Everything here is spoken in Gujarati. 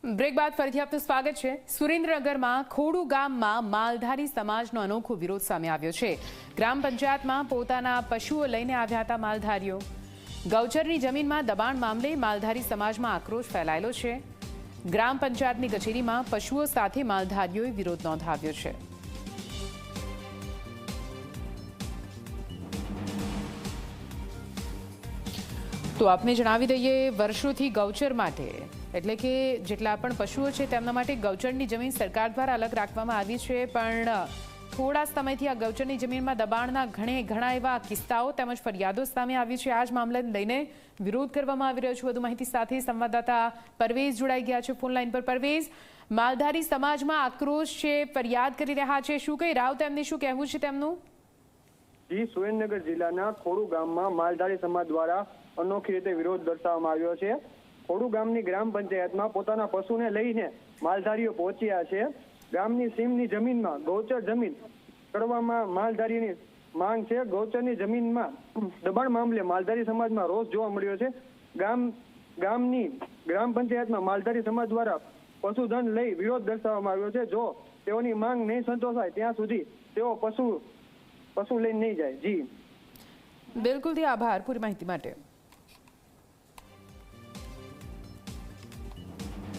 બ્રેક બાદ ફરીથી આપનું સ્વાગત છે। સુરેન્દ્રનગરમાં ખોડુ ગામમાં માલધારી સમાજનો અનોખો વિરોધ સામે આવ્યો છે। ગ્રામ પંચાયતમાં પોતાના પશુઓ લઈને આવ્યા હતા માલધારીઓ। ગૌચરની જમીનમાં દબાણ મામલે માલધારી સમાજમાં આક્રોશ ફેલાયેલો છે। ગ્રામ પંચાયતની કચેરીમાં પશુઓ સાથે માલધારીઓએ વિરોધ નોંધાવ્યો છે। તો આપને જણાવી દઈએ, વર્ષોથી ગૌચર માટે એટલે કે જેટલા પણ પશુઓ છે તેમના માટે ગૌચરની જમીન સરકાર દ્વારા અલગ રાખવામાં આવી છે, પણ થોડા સમયથી આ ગૌચરની જમીનમાં દબાણના ઘણા એવા કિસ્સાઓ તેમજ ફરિયાદો સામે આવી છે। આ જ મામલાને લઈને વિરોધ કરવામાં આવી રહ્યો છે। વધુ માહિતી સાથે સંવાદદાતા પરવેઝ જોડાઈ ગયા છે ફોન લાઈન પર। પરવેઝ, માલધારી સમાજમાં આક્રોશ છે, ફરિયાદ કરી રહ્યા છે, શું કહી રાવ તેમને શું કહેવું છે તેમનું? જી, સુરેન્દ્રનગર જિલ્લાના ખોડુ ગામમાં માલધારી સમાજ દ્વારા અનોખી રીતે વિરોધ દર્શાવવામાં આવ્યો છે। ખોડુ ગામની ગ્રામ પંચાયતમાં પોતાના પશુને લઈને માલધારીઓ પહોંચ્યા છે। ગામની સીમની જમીનમાં ગૌચર જમીન કરવામાં માલધારીની માંગ છે। ગૌચરની જમીનમાં દબાણ મામલે માલધારી સમાજમાં રોષ જોવા મળ્યો છે। ગામની ગ્રામ પંચાયતમાં માલધારી સમાજ દ્વારા પશુધન લઈ વિરોધ દર્શાવવામાં આવ્યો છે। જો તેઓની માંગ નહીં સંતોષાય ત્યાં સુધી તેઓ પશુ લઈને નહીં જાય। જી બિલકુલ, આભાર પૂરી માહિતી માટે।